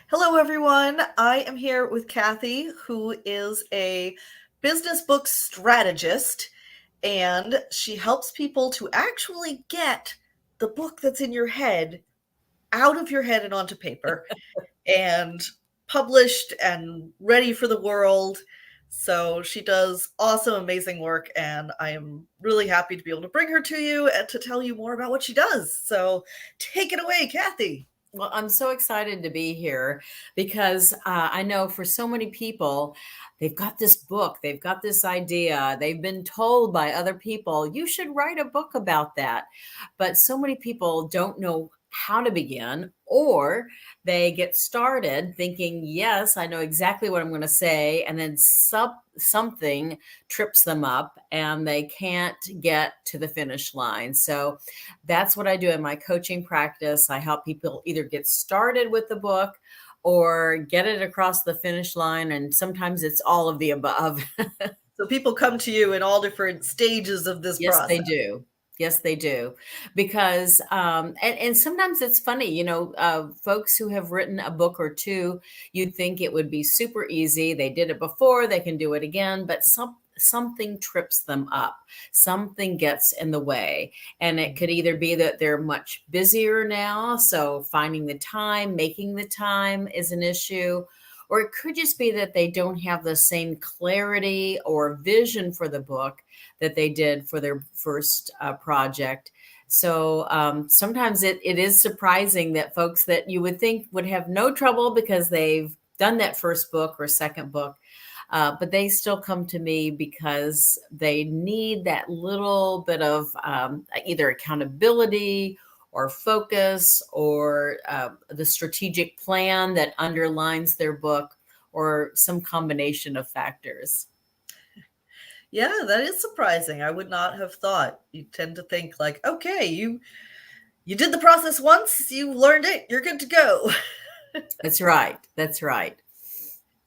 Hello, everyone. I am here with Cathy, who is a business book strategist, and she helps people to actually get the book that's in your head out of your head and onto paper and published and ready for the world. So she does awesome, amazing work, and I am really happy to be able to bring her to you and to tell you more about what she does. So take it away, Cathy. Well, I'm so excited to be here because I know for so many people, they've got this book, they've got this idea, they've been told by other people, you should write a book about that. But so many people don't know how to begin, or they get started thinking, yes, I know exactly what I'm going to say. And then something trips them up and they can't get to the finish line. So that's what I do in my coaching practice. I help people either get started with the book or get it across the finish line. And sometimes it's all of the above. So people come to you in all different stages of this Yes, they process. do. Yes, they do. Because, and sometimes it's funny, folks who have written a book or two, you'd think it would be super easy. They did it before, they can do it again, but something trips them up. Something gets in the way. And it could either be that they're much busier now, so finding the time, making the time is an issue. Or it could just be that they don't have the same clarity or vision for the book that they did for their first project. So sometimes it is surprising that folks that you would think would have no trouble because they've done that first book or second book, but they still come to me because they need that little bit of either accountability or focus or the strategic plan that underlines their book, or some combination of factors. Yeah, that is surprising. I would not have thought. You tend to think like, okay, you did the process once, you learned it, you're good to go. That's right. That's right.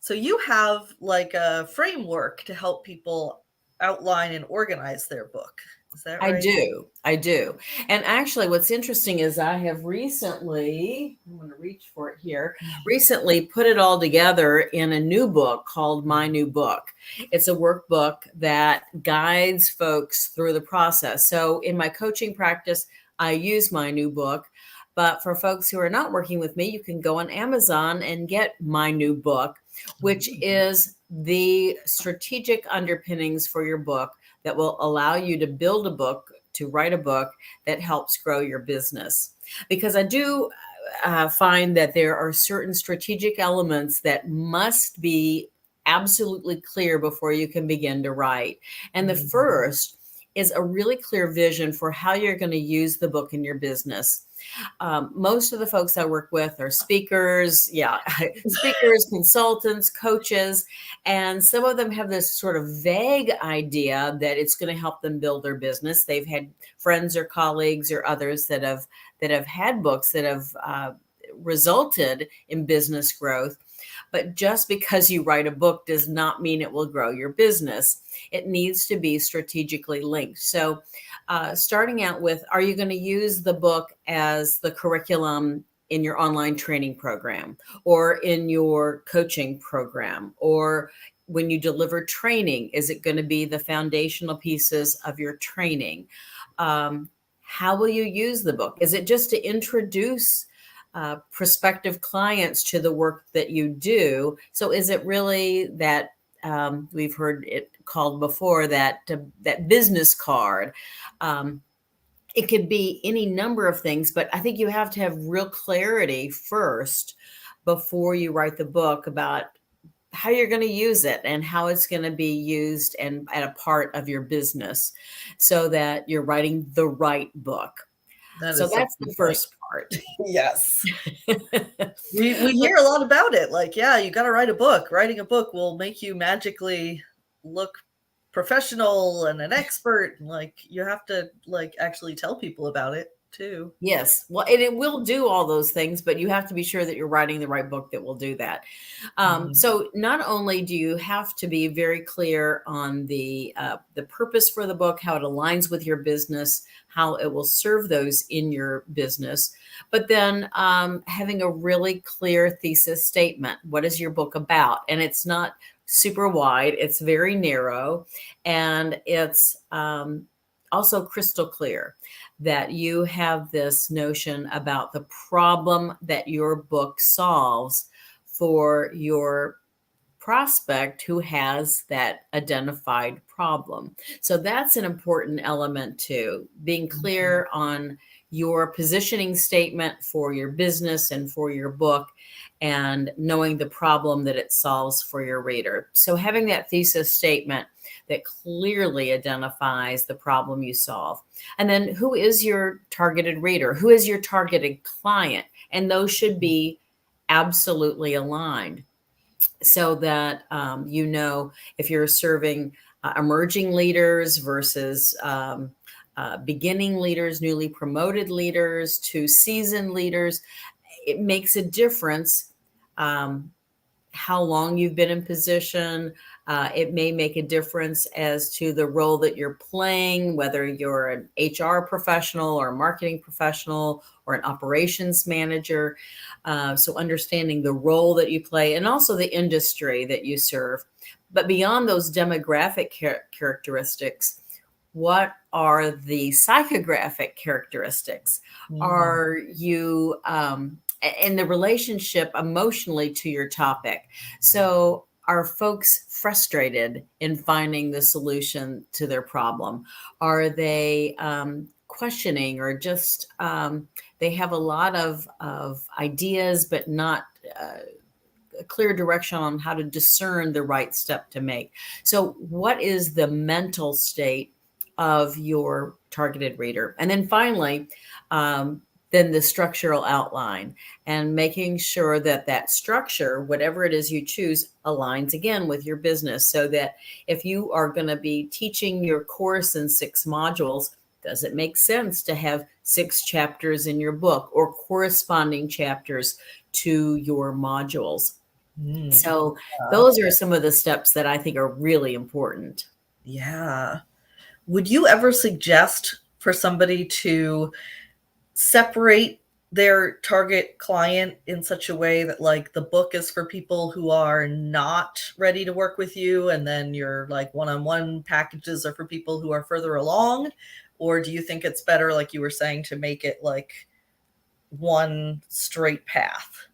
So you have like a framework to help people outline and organize their book. Is that I right? do. I do. And actually, what's interesting is I have recently, I'm going to reach for it here, recently put it all together in a new book called My New Book. It's a workbook that guides folks through the process. So in my coaching practice, I use My New Book. But for folks who are not working with me, you can go on Amazon and get My New Book, which is the strategic underpinnings for your book that will allow you to build a book, to write a book that helps grow your business. Because I do find that there are certain strategic elements that must be absolutely clear before you can begin to write. And the first is a really clear vision for how you're going to use the book in your business. Most of the folks I work with are speakers, speakers, consultants, coaches, and some of them have this sort of vague idea that it's going to help them build their business. They've had friends or colleagues or others that have had books that have resulted in business growth. But just because you write a book does not mean it will grow your business. It needs to be strategically linked. So starting out with, are you going to use the book as the curriculum in your online training program or in your coaching program? Or when you deliver training, is it going to be the foundational pieces of your training? How will you use the book? Is it just to introduce prospective clients to the work that you do? So is it really that we've heard it called before that business card? It could be any number of things, but I think you have to have real clarity first before you write the book about how you're going to use it and how it's going to be used and a part of your business so that you're writing the right book. That So is so that's the first part. yes. We hear a lot about it. Like, yeah, you got to write a book. Writing a book will make you magically look professional and an expert. Like, you have to like actually tell people about it too. Yes. Well, and it will do all those things, but you have to be sure that you're writing the right book that will do that. So not only do you have to be very clear on the purpose for the book, how it aligns with your business, how it will serve those in your business. But then having a really clear thesis statement. What is your book about? And it's not super wide, it's very narrow, and it's also crystal clear that you have this notion about the problem that your book solves for your prospect who has that identified problem. So that's an important element too, being clear on your positioning statement for your business and for your book, and knowing the problem that it solves for your reader. So having that thesis statement that clearly identifies the problem you solve. And then who is your targeted reader? Who is your targeted client? And those should be absolutely aligned, so that you know if you're serving emerging leaders versus beginning leaders, newly promoted leaders to seasoned leaders. It makes a difference how long you've been in position. It may make a difference as to the role that you're playing, whether you're an HR professional or a marketing professional or an operations manager. So understanding the role that you play and also the industry that you serve. But beyond those demographic characteristics, what are the psychographic characteristics? Are you in the relationship emotionally to your topic? So are folks frustrated in finding the solution to their problem? Are they questioning, or just they have a lot of ideas but not a clear direction on how to discern the right step to make? So what is the mental state of your targeted reader? And then finally, then the structural outline, and making sure that that structure, whatever it is you choose, aligns again with your business, so that if you are going to be teaching your course in 6 modules, does it make sense to have 6 chapters in your book or corresponding chapters to your modules? So those are some of the steps that I think are really important. Yeah. Would you ever suggest for somebody to separate their target client in such a way that, like, the book is for people who are not ready to work with you, and then your like one-on-one packages are for people who are further along? Or do you think it's better, like you were saying, to make it like one straight path?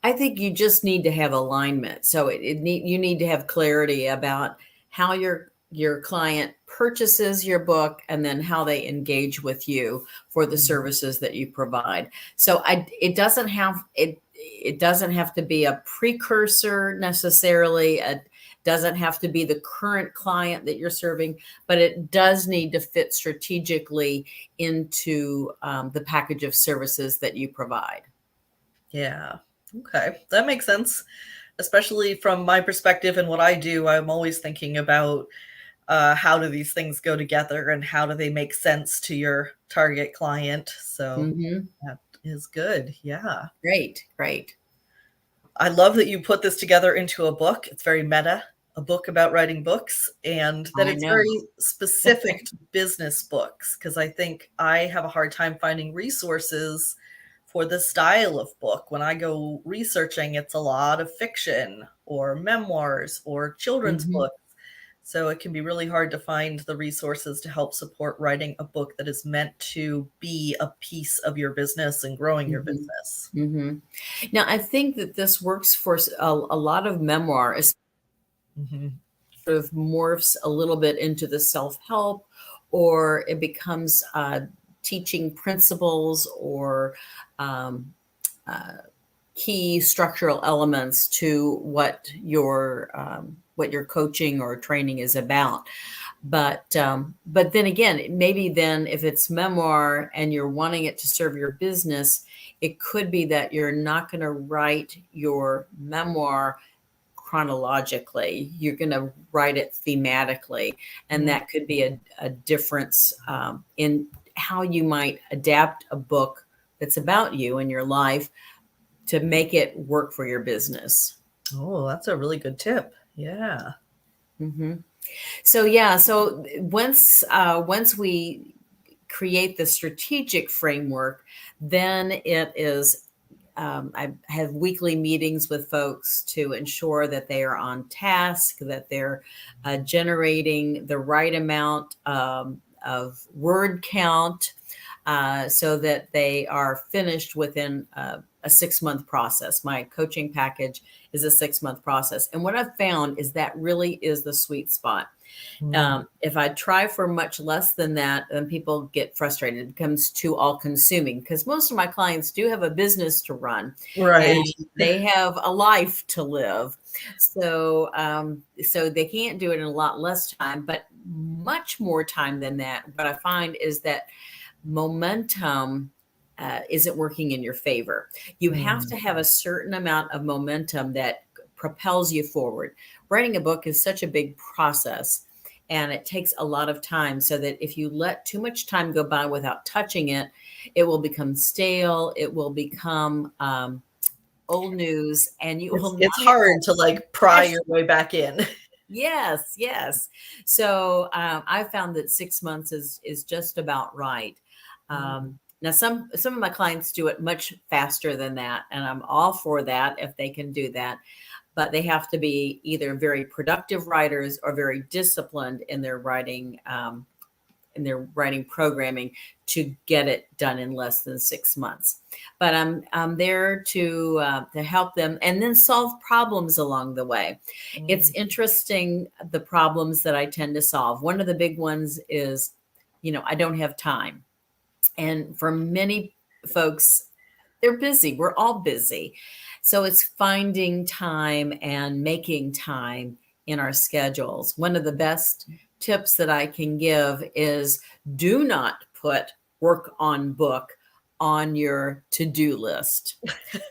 I think you just need to have alignment. So you need to have clarity about how your client purchases your book, and then how they engage with you for the services that you provide. So it doesn't have to be a precursor necessarily. It doesn't have to be the current client that you're serving, but it does need to fit strategically into the package of services that you provide. Yeah. Okay. That makes sense. Especially from my perspective and what I do, I'm always thinking about how do these things go together and how do they make sense to your target client. So that is good. Yeah. Great. I love that you put this together into a book. It's very meta, a book about writing books, and that I it's know. very specific to business books, because I think I have a hard time finding resources for this style of book. When I go researching, it's a lot of fiction or memoirs or children's books. So it can be really hard to find the resources to help support writing a book that is meant to be a piece of your business and growing your business. Now, I think that this works for a lot of memoir. It sort of morphs a little bit into the self-help, or it becomes teaching principles or key structural elements to what your coaching or training is about. But then again, maybe then if it's memoir and you're wanting it to serve your business, it could be that you're not going to write your memoir chronologically. You're going to write it thematically, and that could be a difference in how you might adapt a book that's about you and your life to make it work for your business. Oh, that's a really good tip. Yeah. So once we create the strategic framework, then it is I have weekly meetings with folks to ensure that they are on task, that they're generating the right amount of word count, so that they are finished within a 6-month process. My coaching package is a 6-month process. And what I've found is that really is the sweet spot. If I try for much less than that, then people get frustrated. It becomes too all-consuming, because most of my clients do have a business to run, Right. and they have a life to live. So, so they can't do it in a lot less time, but much more time than that. What I find is that momentum isn't working in your favor. You have to have a certain amount of momentum that propels you forward. Writing a book is such a big process, and it takes a lot of time, so that if you let too much time go by without touching it, it will become stale. It will become old news, and you will not It's hard to like pry Yes. your way back in. Yes, yes. So I found that 6 months is just about right. Now, some of my clients do it much faster than that, and I'm all for that if they can do that. But they have to be either very productive writers or very disciplined in their writing programming to get it done in less than 6 months. But I'm there to help them and then solve problems along the way. It's interesting, the problems that I tend to solve. One of the big ones is, I don't have time. And for many folks, they're busy. We're all busy. So it's finding time and making time in our schedules. One of the best tips that I can give is, do not put work on book on your to-do list.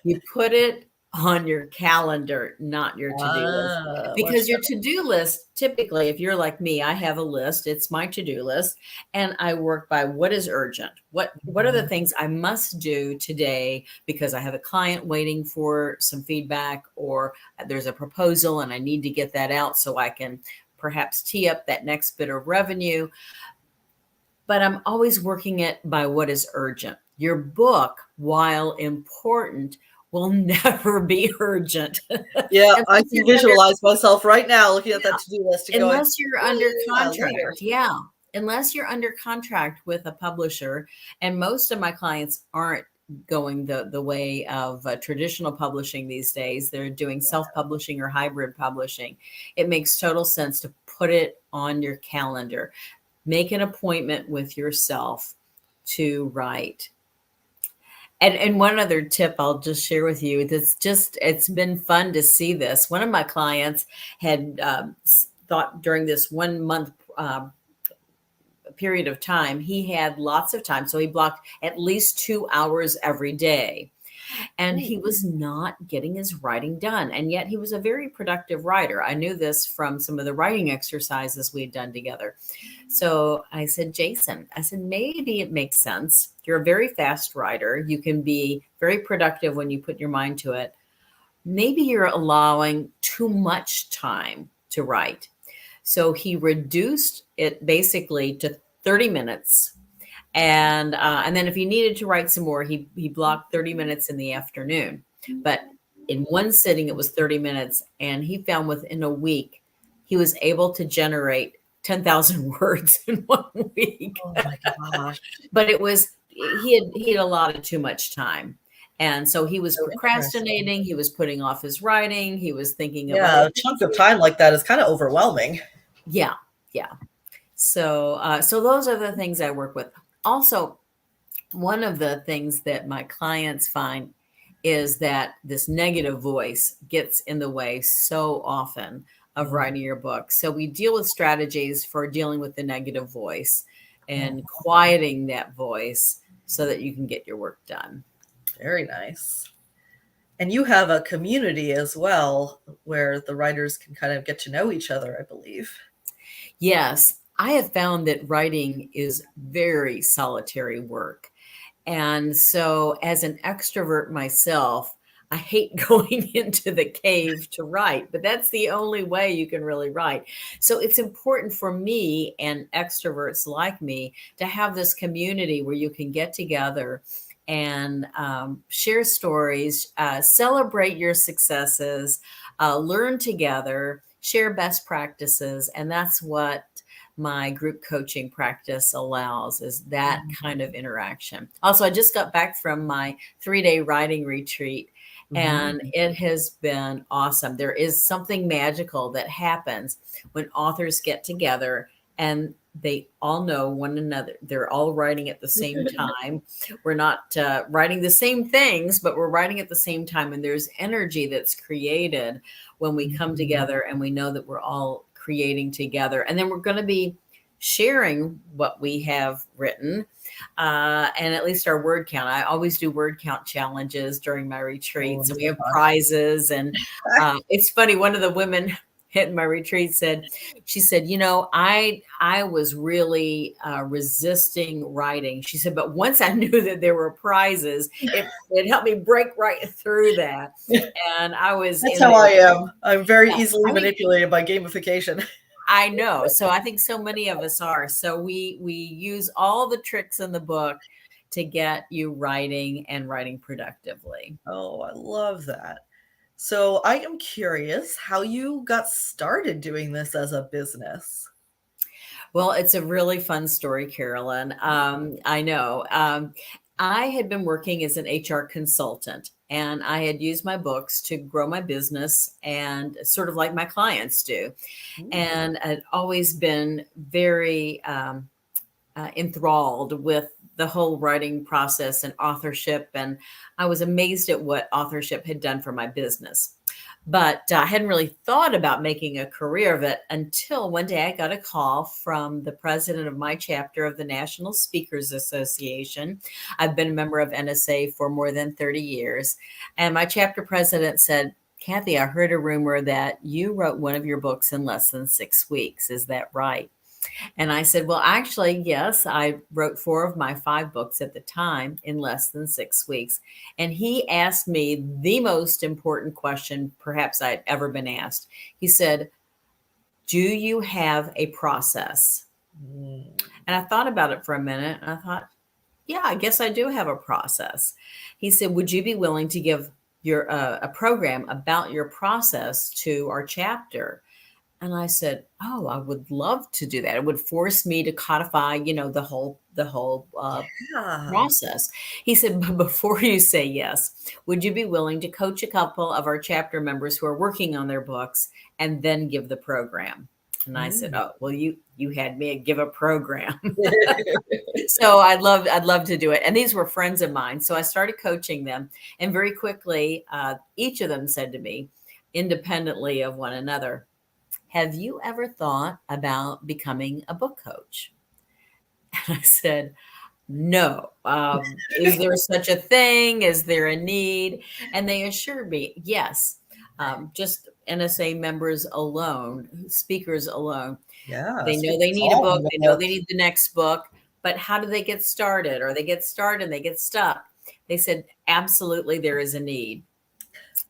You put it on your calendar, not your to-do list. Because your to-do list, typically, if you're like me, I have a list. It's my to-do list, and I work by what is urgent. What are the things I must do today because I have a client waiting for some feedback, or there's a proposal and I need to get that out so I can perhaps tee up that next bit of revenue. But I'm always working it by what is urgent. Your book, while important, will never be urgent. Yeah, I can visualize myself right now looking at that to-do list and going, unless you're under contract. later. Yeah. Unless you're under contract with a publisher. And most of my clients aren't going the way of traditional publishing these days. They're doing self-publishing or hybrid publishing. It makes total sense to put it on your calendar. Make an appointment with yourself to write. And one other tip I'll just share with you. It's been fun to see this. One of my clients had thought during this 1 month period of time, he had lots of time. So he blocked at least 2 hours every day. And he was not getting his writing done. And yet he was a very productive writer. I knew this from some of the writing exercises we had done together. So I said, Jason, maybe it makes sense. You're a very fast writer. You can be very productive when you put your mind to it. Maybe you're allowing too much time to write. So he reduced it basically to 30 minutes. And then if he needed to write some more, he blocked 30 minutes in the afternoon. But in one sitting, it was 30 minutes. And he found within a week, he was able to generate 10,000 words in 1 week. Oh my gosh. But he had allotted too much time. And so he was procrastinating. He was putting off his writing. He was thinking about a chunk of time like that is kind of overwhelming. Yeah. So those are the things I work with. Also, one of the things that my clients find is that this negative voice gets in the way so often of writing your book. So we deal with strategies for dealing with the negative voice and quieting that voice so that you can get your work done. Very nice. And you have a community as well where the writers can kind of get to know each other, I believe. Yes, I have found that writing is very solitary work. And so as an extrovert myself, I hate going into the cave to write, but that's the only way you can really write. So it's important for me and extroverts like me to have this community where you can get together and share stories, celebrate your successes, learn together, share best practices. And that's what my group coaching practice allows, is that kind of interaction. Also, I just got back from my 3-day writing retreat, and Mhm. it has been awesome. There is something magical that happens when authors get together and they all know one another. They're all writing at the same time. We're not writing the same things, but we're writing at the same time. And there's energy that's created when we come Mhm. together and we know that we're all creating together. And then we're going to be sharing what we have written, and at least our word count. I always do word count challenges during my Oh, retreats, and those we are have fun. prizes. And it's funny. One of the women at my retreat said, she said, I was really resisting writing. She said, but once I knew that there were prizes, it helped me break right through that. And I was That's in how there. I am. I'm very Yeah, easily I think manipulated by gamification. I know. So I think so many of us are. So we use all the tricks in the book to get you writing and writing productively. Oh, I love that. So I am curious how you got started doing this as a business. Well, it's a really fun story, Carolyn. I know. I had been working as an HR consultant, and I had used my books to grow my business, and sort of like my clients do. Ooh. And I'd always been very enthralled with the whole writing process and authorship. And I was amazed at what authorship had done for my business. But I hadn't really thought about making a career of it until one day I got a call from the president of my chapter of the National Speakers Association. I've been a member of NSA for more than 30 years. And my chapter president said, Cathy, I heard a rumor that you wrote one of your books in less than 6 weeks. Is that right? And I said, well, actually, yes, I wrote 4 of my 5 books at the time in less than 6 weeks. And he asked me the most important question perhaps I'd ever been asked. He said, do you have a process? Mm. And I thought about it for a minute, and I thought, yeah, I guess I do have a process. He said, would you be willing to give your a program about your process to our chapter? And I said, "Oh, I would love to do that. It would force me to codify, the whole Yeah. process." He said, "But before you say yes, would you be willing to coach a couple of our chapter members who are working on their books and then give the program?" And I said, Mm. "Oh, well, you had me at give a program." So I'd love to do it. And these were friends of mine. So I started coaching them, and very quickly, each of them said to me, independently of one another, have you ever thought about becoming a book coach? And I said, no. Is there such a thing? Is there a need? And they assured me, yes. Just NSA members alone, speakers alone, Yeah, they know they speakers need a all book. need a They know book. they need the next book. But how do they get started? Or they get started and they get stuck. They said, absolutely, there is a need.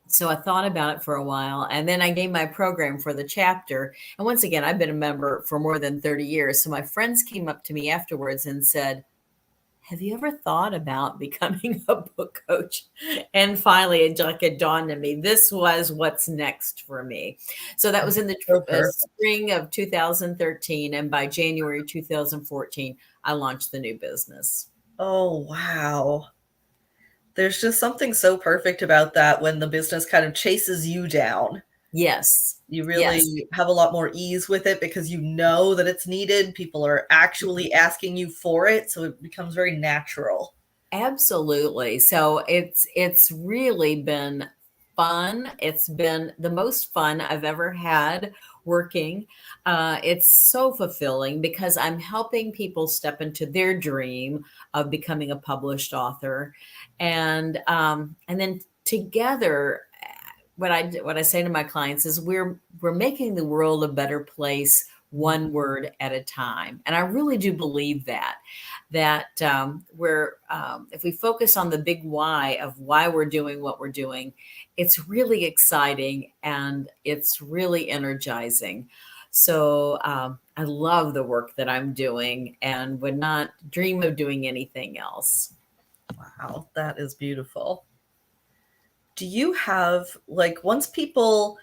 So I thought about it for a while, and then I gave my program for the chapter. And once again, I've been a member for more than 30 years. So my friends came up to me afterwards and said, have you ever thought about becoming a book coach? And finally, it dawned on me, this was what's next for me. So that was in the So perfect. spring of 2013. And by January 2014, I launched the new business. Oh, wow. There's just something so perfect about that when the business kind of chases you down. Yes. You Yes. really have a lot more ease with it because you know that it's needed. People are actually asking you for it, so it becomes very natural. Absolutely. So it's really been fun. It's been the most fun I've ever had working. It's so fulfilling because I'm helping people step into their dream of becoming a published author, and then together, what I say to my clients is we're making the world a better place one word at a time. And I really do believe that if we focus on the big why of why we're doing what we're doing, it's really exciting and it's really energizing. So I love the work that I'm doing and would not dream of doing anything else. Wow, that is beautiful. Do you have, like, once people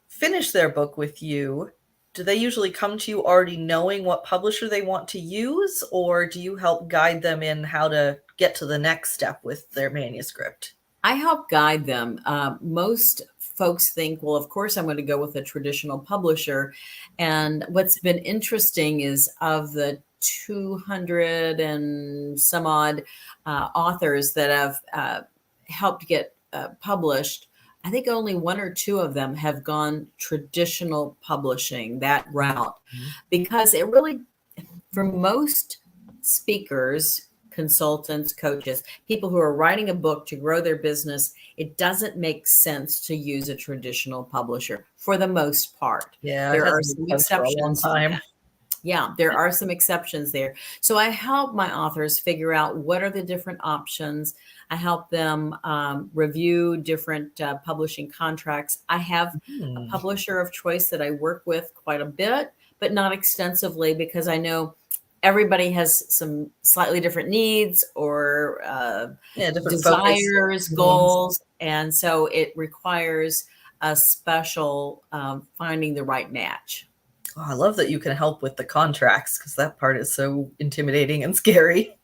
finish their book with you, do they usually come to you already knowing what publisher they want to use, or do you help guide them in how to get to the next step with their manuscript? I help guide them. Most folks think, well, of course, I'm going to go with a traditional publisher. And what's been interesting is of the 200 and some odd authors that have helped get published, I think only one or two of them have gone traditional publishing, that route, because it really, for most speakers, consultants, coaches, people who are writing a book to grow their business, it doesn't make sense to use a traditional publisher for the most part. Yeah, it There are hasn't some made sense for a long exceptions. time. Yeah, there are some exceptions there. So I help my authors figure out what are the different options. I help them review different publishing contracts. I have a publisher of choice that I work with quite a bit, but not extensively, because I know everybody has some slightly different needs or Different focus. desires, goals. And so it requires a special finding the right match. Oh, I love that you can help with the contracts, because that part is so intimidating and scary.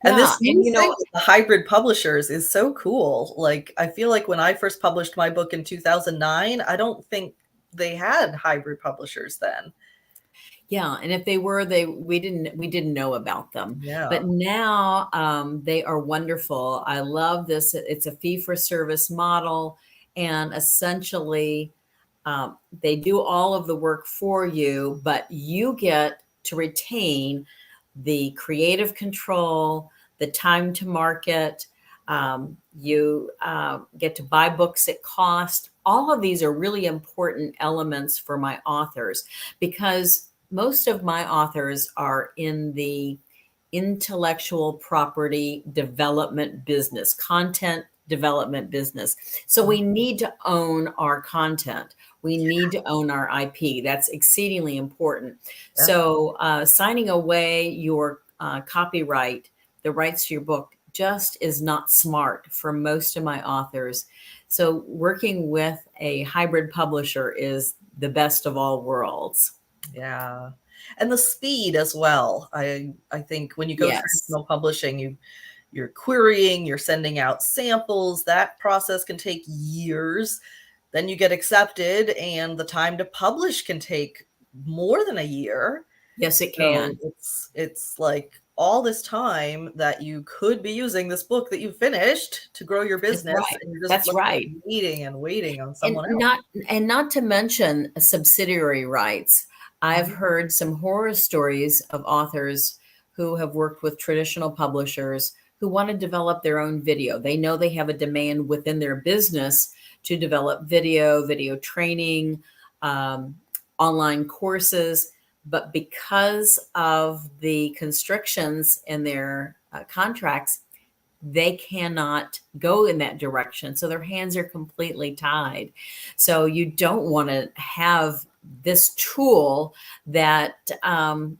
And Yeah, this new and thing with the hybrid publishers is so cool. Like, I feel like when I first published my book in 2009, I don't think they had hybrid publishers then. yeah, and if they were, we didn't know about them. Yeah. But now they are wonderful. I love this. It's a fee for service model, and essentially they do all of the work for you, but you get to retain the creative control, the time to market. You get to buy books at cost. All of these are really important elements for my authors, because most of my authors are in the intellectual property development business, content development business. So we need to own our content. We need to own our IP. That's exceedingly important. Yeah. So signing away your copyright, the rights to your book, just is not smart for most of my authors. So working with a hybrid publisher is the best of all worlds. Yeah. And the speed as well. I think when you go traditional publishing, you're querying, you're sending out samples. That process can take years. Then you get accepted, and the time to publish can take more than a year. Yes, it can. So it's like all this time that you could be using this book that you finished to grow your business. Right. And you're just That's right. waiting and waiting on someone and else. not to mention subsidiary rights. I've heard some horror stories of authors who have worked with traditional publishers who want to develop their own video. They know they have a demand within their business to develop video training, online courses, but because of the constrictions in their contracts, they cannot go in that direction. So their hands are completely tied. So you don't want to have this tool that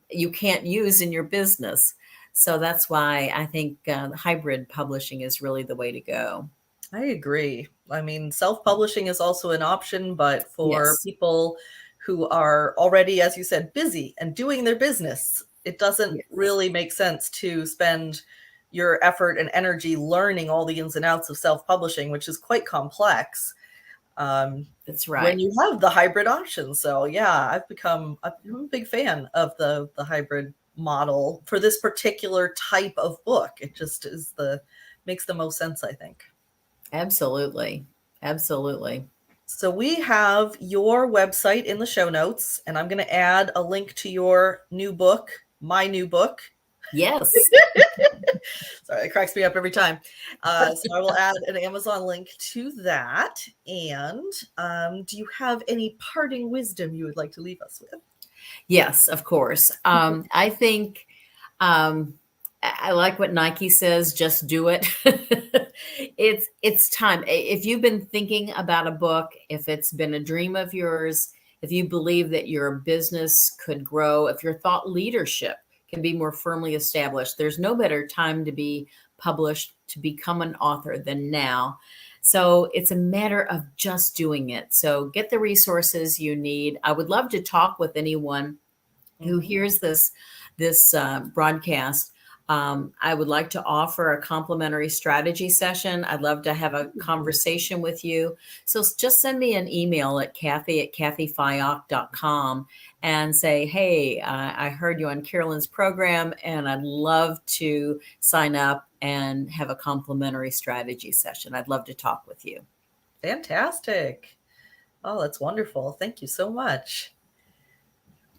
you can't use in your business. So that's why I think hybrid publishing is really the way to go. I agree. I mean, self-publishing is also an option, but for people who are already, as you said, busy and doing their business, it doesn't really make sense to spend your effort and energy learning all the ins and outs of self-publishing, which is quite complex. That's right. When you have the hybrid option. So yeah, I'm a big fan of the hybrid model for this particular type of book. It just makes the most sense, I think. Absolutely. Absolutely. So we have your website in the show notes, and I'm going to add a link to your new book, my new book. Yes. Sorry, it cracks me up every time. So I will add an Amazon link to that. And do you have any parting wisdom you would like to leave us with? Yes, of course. I think I like what Nike says, just do it. It's time. If you've been thinking about a book, if it's been a dream of yours, if you believe that your business could grow, if your thought leadership can be more firmly established, there's no better time to be published, to become an author than now. So it's a matter of just doing it. So get the resources you need. I would love to talk with anyone who Mhm. hears this broadcast. I would like to offer a complimentary strategy session. I'd love to have a conversation with you. So just send me an email at Cathy@cathyfyock.com and say, hey, I heard you on Carolyn's program, and I'd love to sign up and have a complimentary strategy session. I'd love to talk with you. Fantastic. Oh, that's wonderful. Thank you so much.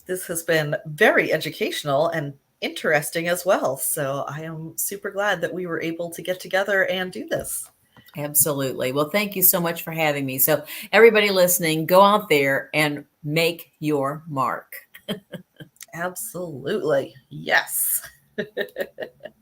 This has been very educational and interesting as well. So I am super glad that we were able to get together and do this. Absolutely. Well, thank you so much for having me. So, everybody listening, go out there and make your mark. Absolutely. Yes.